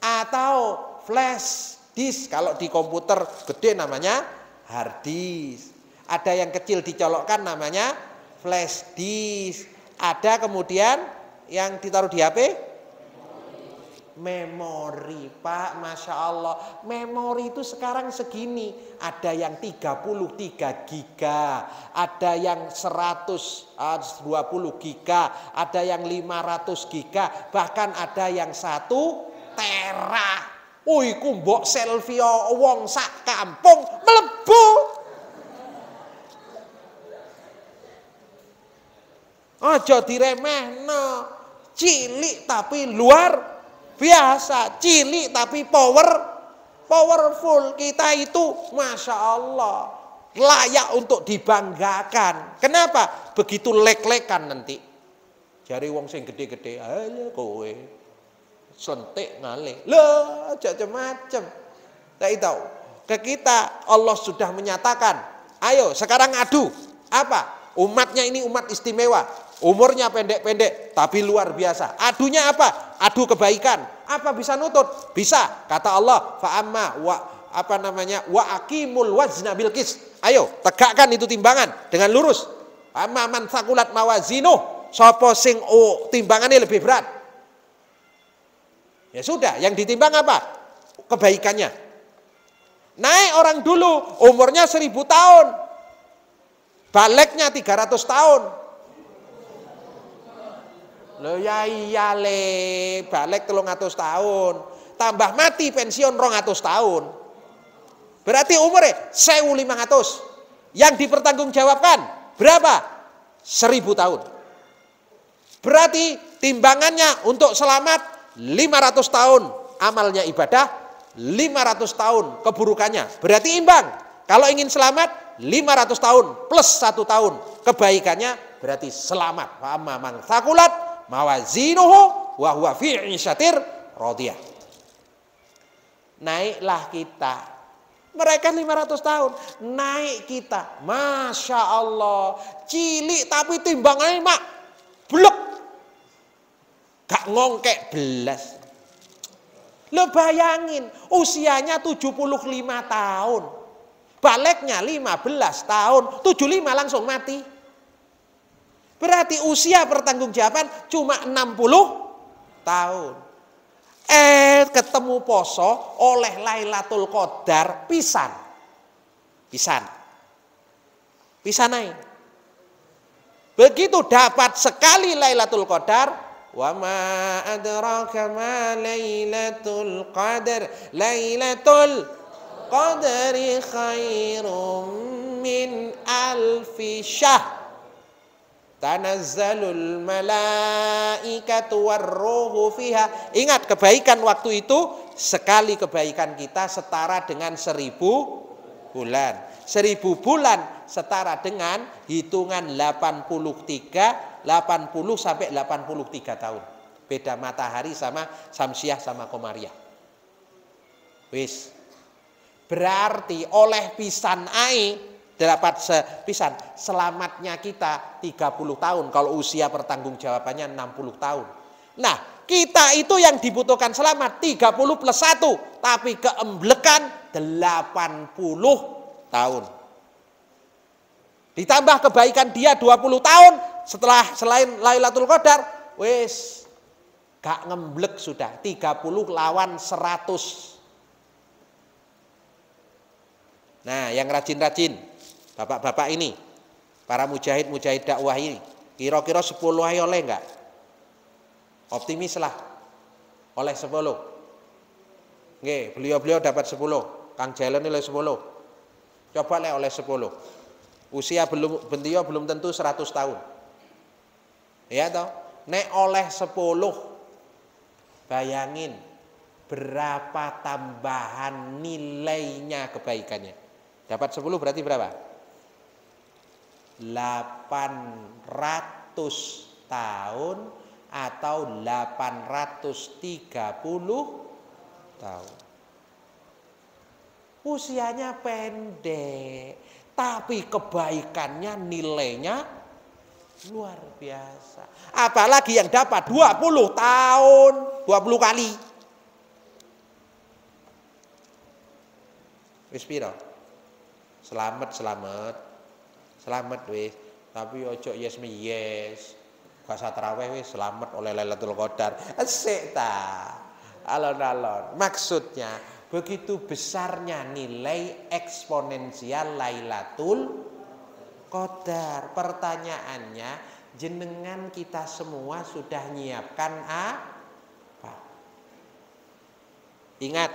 atau flash disk. Kalau di komputer gede namanya hard disk. Ada yang kecil dicolokkan namanya flash disk. Ada kemudian yang ditaruh di HP memori, Pak, Masya Allah. Memori itu sekarang segini. Ada yang 33 giga, ada yang 120 giga, ada yang 500 giga, bahkan ada yang 1 tera. Iku mbok selfie wong sak kampung mlebu. Aja diremehno. Cilik tapi luar biasa, cilik tapi powerful. Kita itu Masya Allah layak untuk dibanggakan. Kenapa? Begitu lek-lekan nanti. Jari wong sing gede-gede, ayo kowe sentik ngalih. Lah, macam-macam. Tapi tahu, ke kita Allah sudah menyatakan, ayo sekarang adu. Apa? Umatnya ini umat istimewa. Umurnya pendek-pendek tapi luar biasa. Adunya apa? Adu kebaikan. Apa bisa nutut? Bisa. Kata Allah, fa'amma wa aqimul wazna bil qis. Ayo, tegakkan itu timbangan dengan lurus. Amma man thaqulat mawazinuh. Sapa sing timbangannya lebih berat. Ya sudah, yang ditimbang apa? Kebaikannya. Naik orang dulu umurnya 1000 tahun. Baliknya 300 tahun. Loh ya iya le, balik 300 tahun. Tambah mati pensiun 200 tahun. Berarti umurnya 1500. Yang dipertanggungjawabkan berapa? 1000 tahun. Berarti timbangannya untuk selamat 500 tahun. Amalnya ibadah 500 tahun keburukannya. Berarti imbang. Kalau ingin selamat 500 tahun plus 1 tahun kebaikannya berarti selamat. Fa amma man thaqulat mawazinuhu wa huwa fi 'isyatir radiyah. Naiklah kita. Mereka 500 tahun, naik kita. Masya Allah, cilik tapi timbangannya mak blek. Gak ngongkek belas. Lo bayangin, usianya 75 tahun. Baliknya 15 tahun, 75 langsung mati. Berarti usia pertanggungjawaban cuma 60 tahun. Ketemu poso oleh Lailatul Qadar pisan ae. Begitu dapat sekali Lailatul Qadar, wa ma adraka ma Lailatul Qadar, Lailatul Qadri khairum min alfi syahr. Tanazzalul malaikatu warruhu fiha. Ingat, kebaikan waktu itu, sekali kebaikan kita setara dengan 1000 bulan. 1000 bulan setara dengan hitungan 80 sampai 83 tahun. Beda matahari sama Samsiah sama Komariah. Wis. Berarti oleh pisan ae dapat sepisan, selamatnya kita 30 tahun. Kalau usia pertanggungjawabannya 60 tahun. Nah, kita itu yang dibutuhkan selamat 30 plus 1. Tapi keemblekan 80 tahun. Ditambah kebaikan dia 20 tahun. Selain Lailatul Qadar, wis gak ngemblek sudah. 30 lawan 100. Nah, yang rajin-rajin, bapak-bapak ini, para mujahid dakwah ini, kira-kira 10 ayo oleh enggak? Optimis lah, oleh 10. Nggih, beliau dapat 10, Kang Jalen oleh 10. Coba oleh 10. Usia beliau belum tentu 100 tahun. Ya toh? Nek oleh 10, bayangin berapa tambahan nilainya kebaikannya. Dapat 10 berarti berapa? 800 tahun atau 830 tahun. Usianya pendek, tapi kebaikannya nilainya luar biasa. Apalagi yang dapat 20 tahun, 20 kali. Wis piro? Selamat wis. Tapi ojo yes. Gak usah tarawih wis selamat oleh Lailatul Qadar. Asik ta. Alon-alon. Maksudnya begitu besarnya nilai eksponensial Lailatul Qadar. Pertanyaannya, jenengan kita semua sudah nyiapkan apa? Ingat,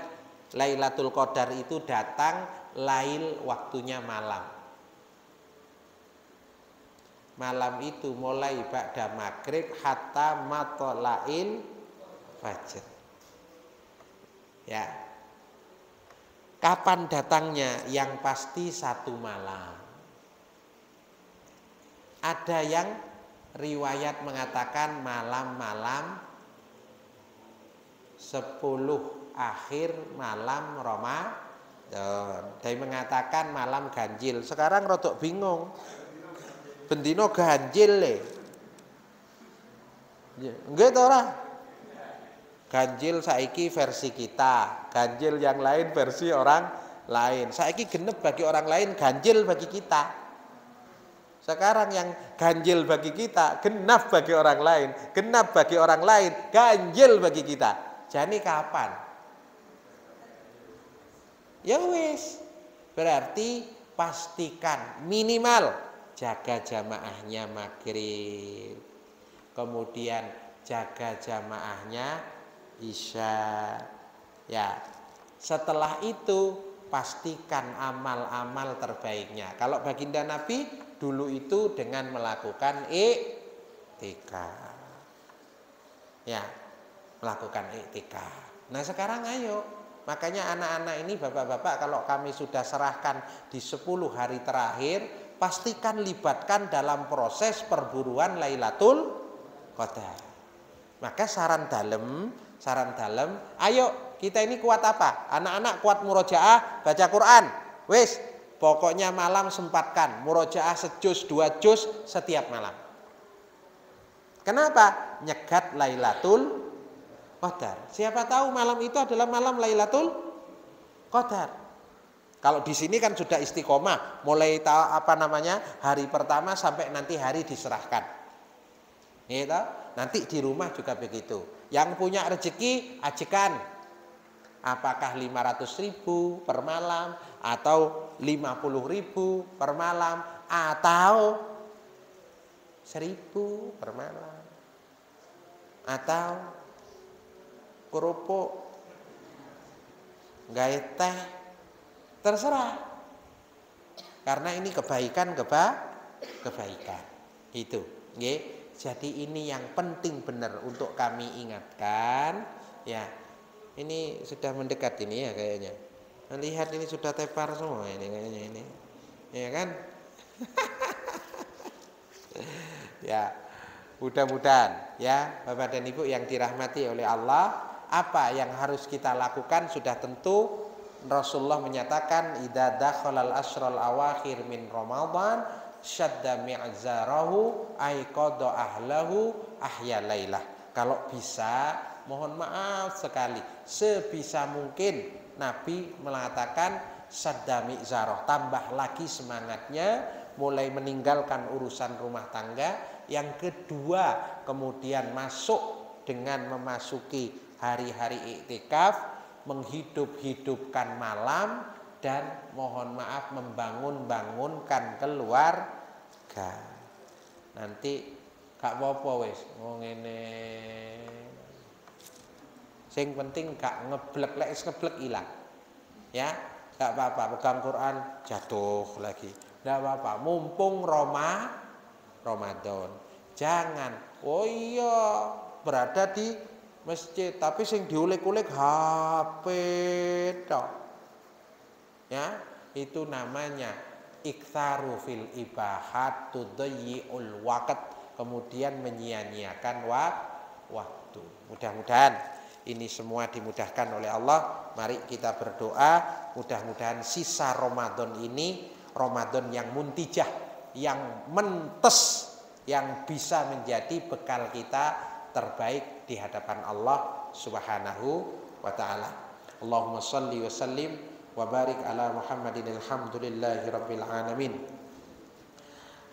Lailatul Qadar itu datang lail waktunya malam. Malam itu mulai ba'da maghrib hatta matlail fajr. Ya. Kapan datangnya? Yang pasti 1 malam. Ada yang riwayat mengatakan malam-malam 10 akhir malam Ramadan. Dia mengatakan malam ganjil. Sekarang rodok bingung. Bendino ganjil le. Nggih to ora? Ganjil saiki versi kita, ganjil yang lain versi orang lain. Saiki genep bagi orang lain, ganjil bagi kita. Sekarang yang ganjil bagi kita, genap bagi orang lain, genap bagi orang lain, ganjil bagi kita. Jadi kapan? Ya wis, berarti pastikan minimal jaga jamaahnya maghrib, kemudian jaga jamaahnya isya. Ya, setelah itu pastikan amal-amal terbaiknya. Kalau baginda Nabi dulu itu dengan melakukan iktikaf. Ya, melakukan iktikaf. Nah sekarang ayo. Makanya anak-anak ini, bapak-bapak, kalau kami sudah serahkan di 10 hari terakhir, pastikan libatkan dalam proses perburuan Lailatul Qadar. Maka saran dalem, ayo kita ini kuat apa? Anak-anak kuat murojaah, baca Quran. Wis, pokoknya malam sempatkan murojaah sejuz 2 juz setiap malam. Kenapa? Nyegat Lailatul Qadar. Siapa tahu malam itu adalah malam Lailatul Qadar. Kalau di sini kan sudah istiqomah, mulai hari pertama sampai nanti hari diserahkan. Gitu. Nanti di rumah juga begitu. Yang punya rezeki ajikan. Apakah 500.000 per malam atau 50.000 per malam atau 1.000 per malam atau kerupuk gawe teh, terserah. Karena ini kebaikan itu, nggih. Jadi ini yang penting benar untuk kami ingatkan, ya. Ini sudah mendekat ini ya kayaknya. Lihat ini sudah tepar semua ini kayaknya ini. Ya kan? Ya. Mudah-mudahan ya Bapak dan Ibu yang dirahmati oleh Allah, apa yang harus kita lakukan sudah tentu Rasulullah menyatakan idza dakhalal asral awakhir min Ramadan syadda mi'zarahu ay qada ahlahu ahya lailah. Kalau bisa, mohon maaf sekali, sebisa mungkin Nabi mengatakan syadda mi'zarah, tambah lagi semangatnya, mulai meninggalkan urusan rumah tangga. Yang kedua, kemudian masuk dengan memasuki hari-hari iktikaf, menghidup-hidupkan malam, dan mohon maaf membangun-bangunkan keluarga. Nanti gak apa-apa wis ngene. Sing penting gak ngeblek, lek ngeblek ilang. Ya, gak apa-apa pegang Quran jatuh lagi. Gak apa-apa, mumpung Ramadan. Jangan, oh iya, berada di masjid tapi sing diulik-ulik HP tok. Ya, itu namanya iktsaru fil ibahat tudayyi'ul waqt, kemudian menyia-nyiakan waktu. Mudah-mudahan ini semua dimudahkan oleh Allah. Mari kita berdoa, mudah-mudahan sisa Ramadan ini Ramadan yang muntijah, yang mentes, yang bisa menjadi bekal kita terbaik di hadapan Allah Subhanahu wa taala. Allahumma shalli wa sallim wa barik ala Muhammadin alhamdulillahi rabbil alamin.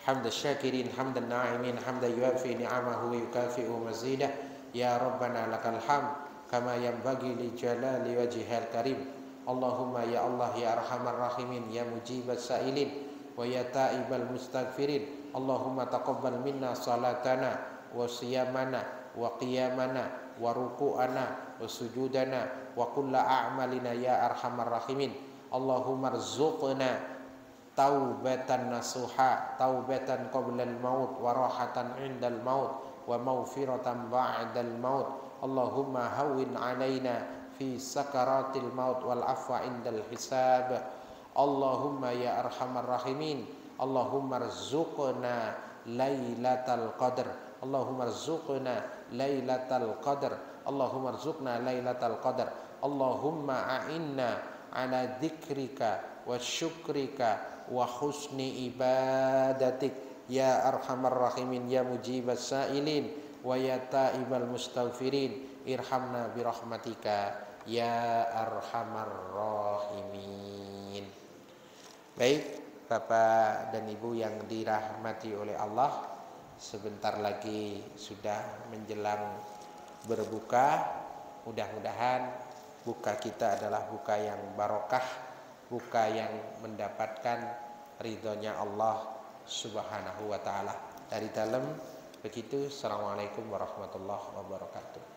Hamdan syakirin, hamdan na'imin, hamdan yuafi ni'amahu wa yukafi'u mazidah. Ya Rabbana lakal hamd kama yanbaghi li jalali wajhihal karim. Allahumma ya Allah ya arhamar rahimin, ya mujibas sa'ilin wa ya ta'ibal mustaghfirin. Allahumma taqabbal minna salatana wa siyamana wa qiyamana wa ruku'ana wa sujudana wa kulla a'malina ya arhamar rahimin. Allahumma rzuqna taubatan nasuha, taubatan qablal maut wa rahatan indal maut wa maghfiratan ba'dal maut. Allahumma hawwin alaina fi sakaratil maut wal afwa indal hisab. Allahumma ya arhamar rahimin, Allahumma rzuqna lailatal qadr, Allahumma rzuqna lailatal qadr, Allahumma rzuqna lailatal qadr. Allahumma a'inna ala dzikrika wa syukrika wa husni ibadatik ya arhamar rahimin, ya mujibas sa'ilin wa ya ta'ibal mustaghfirin. Irhamna birahmatika ya arhamar rahimin. Baik Bapak dan Ibu yang dirahmati oleh Allah, sebentar lagi sudah menjelang berbuka. Mudah-mudahan buka kita adalah buka yang barokah, buka yang mendapatkan ridhonya Allah Subhanahu wa taala. Dari dalam begitu, assalamualaikum warahmatullahi wabarakatuh.